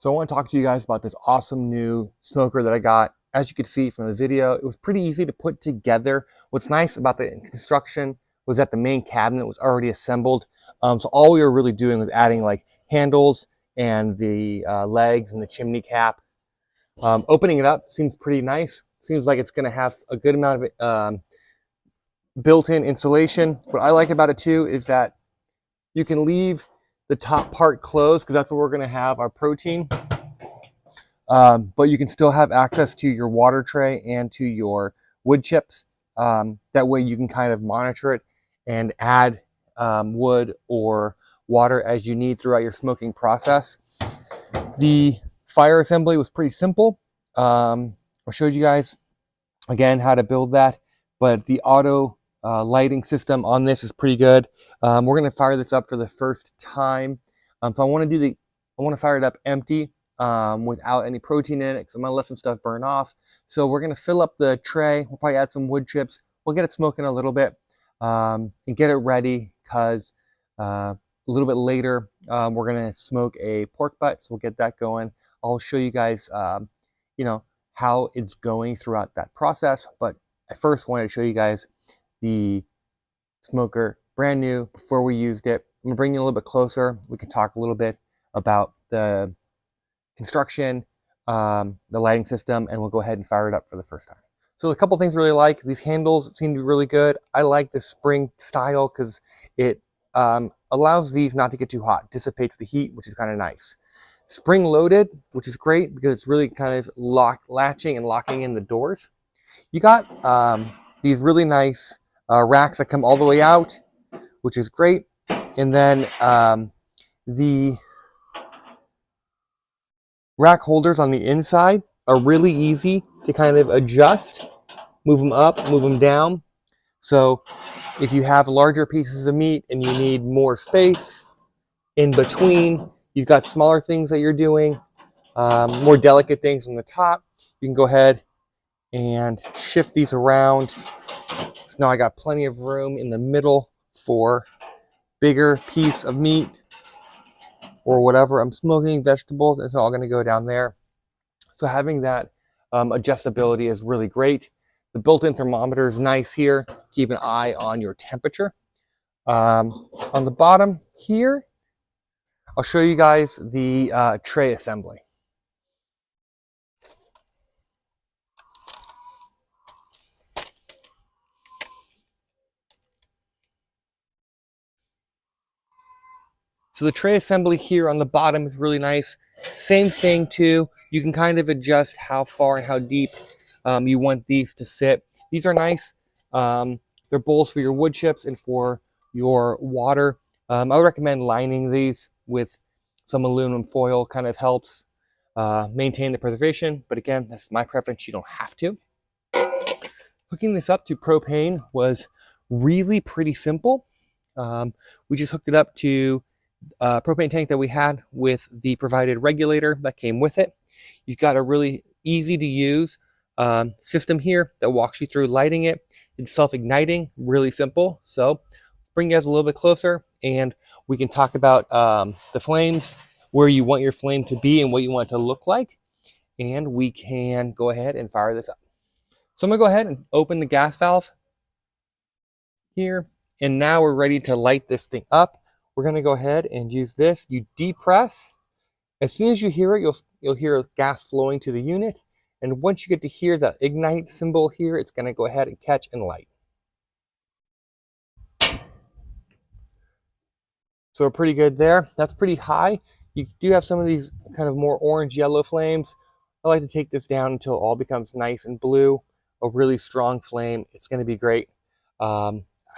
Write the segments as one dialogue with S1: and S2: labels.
S1: So I want to talk to you guys about this awesome new smoker that I got. As you could see from the video, it was pretty easy to put together. What's nice about the construction was that the main cabinet was already assembled. So all we were really doing was adding like handles and the legs and the chimney cap. Opening it up seems pretty nice. Seems like it's going to have a good amount of built-in insulation. What I like about it too is that you can leave the top part closed because that's where we're going to have our protein. But you can still have access to your water tray and to your wood chips. That way you can kind of monitor it and add wood or water as you need throughout your smoking process. The fire assembly was pretty simple. I showed you guys again how to build that, but the auto lighting system on this is pretty good. We're going to fire this up for the first time. So I want to fire it up empty without any protein in it because I'm going to let some stuff burn off. So we're going to fill up the tray. We'll probably add some wood chips. We'll get it smoking a little bit and get it ready because a little bit later we're going to smoke a pork butt. So we'll get that going. I'll show you guys, how it's going throughout that process. But I first wanted to show you guys the smoker, brand new, before we used it. I'm gonna bring you a little bit closer. We can talk a little bit about the construction, the lighting system, and we'll go ahead and fire it up for the first time. So a couple things I really like. These handles seem to be really good. I like the spring style because it allows these not to get too hot, dissipates the heat, which is kind of nice. Spring loaded, which is great because it's really kind of latching and locking in the doors. You got these really nice racks that come all the way out, which is great. And then the rack holders on the inside are really easy to kind of adjust, move them up, move them down. So if you have larger pieces of meat and you need more space in between, you've got smaller things that you're doing, more delicate things on the top, you can go ahead and shift these around. So now I got plenty of room in the middle for bigger piece of meat or whatever I'm smoking, vegetables. It's all going to go down there. So having that adjustability is really great. The built-in thermometer is nice here. Keep an eye on your temperature. On the bottom here, I'll show you guys the tray assembly. So the tray assembly here on the bottom is really nice. Same thing too. You can kind of adjust how far and how deep you want these to sit. These are nice. They're bowls for your wood chips and for your water. I would recommend lining these with some aluminum foil. Kind of helps maintain the preservation. But again, that's my preference. You don't have to. Hooking this up to propane was really pretty simple. We just hooked it up to propane tank that we had with the provided regulator that came with it. You've got a really easy to use system here that walks you through lighting it. It's self-igniting, really simple. So bring you guys a little bit closer and we can talk about the flames, where you want your flame to be and what you want it to look like. And we can go ahead and fire this up. So I'm gonna go ahead and open the gas valve here. And now we're ready to light this thing up. We're going to go ahead and use this. You depress. As soon as you hear it, you'll hear gas flowing to the unit. And once you get to hear the ignite symbol here, it's going to go ahead and catch and light. So we're pretty good there. That's pretty high. You do have some of these kind of more orange yellow flames. I like to take this down until it all becomes nice and blue. A really strong flame. It's going to be great. I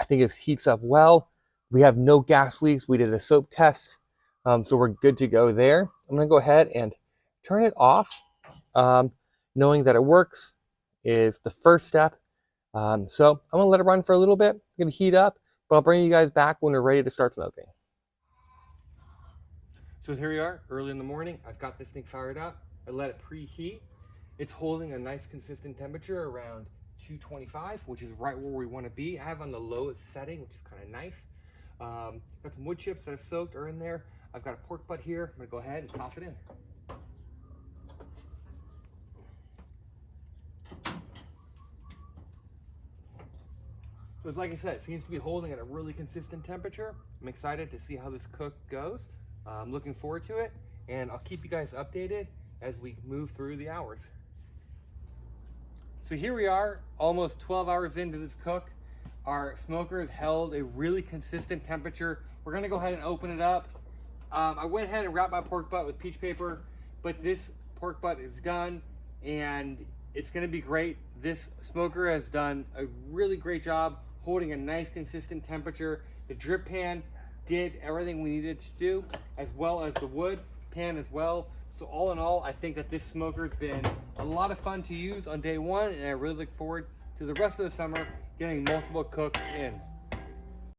S1: think it heats up well. We have no gas leaks. We did a soap test, so we're good to go there. I'm going to go ahead and turn it off. Knowing that it works is the first step. So I'm going to let it run for a little bit. It's going to heat up, but I'll bring you guys back when we're ready to start smoking. So here we are, early in the morning. I've got this thing fired up. I let it preheat. It's holding a nice consistent temperature around 225, which is right where we want to be. I have on the lowest setting, which is kind of nice. Got some wood chips that I've soaked are in there. I've got a pork butt here. I'm gonna go ahead and toss it in. because like I said, it seems to be holding at a really consistent temperature. I'm excited to see how this cook goes. I'm looking forward to it, and I'll keep you guys updated as we move through the hours. So here we are, almost 12 hours into this cook. Our smoker has held a really consistent temperature. We're gonna go ahead and open it up. I went ahead and wrapped my pork butt with peach paper, but this pork butt is done, and it's gonna be great. This smoker has done a really great job holding a nice consistent temperature. The drip pan did everything we needed to do, as well as the wood pan as well. So all in all, I think that this smoker's been a lot of fun to use on day one, and I really look forward to the rest of the summer getting multiple cooks in.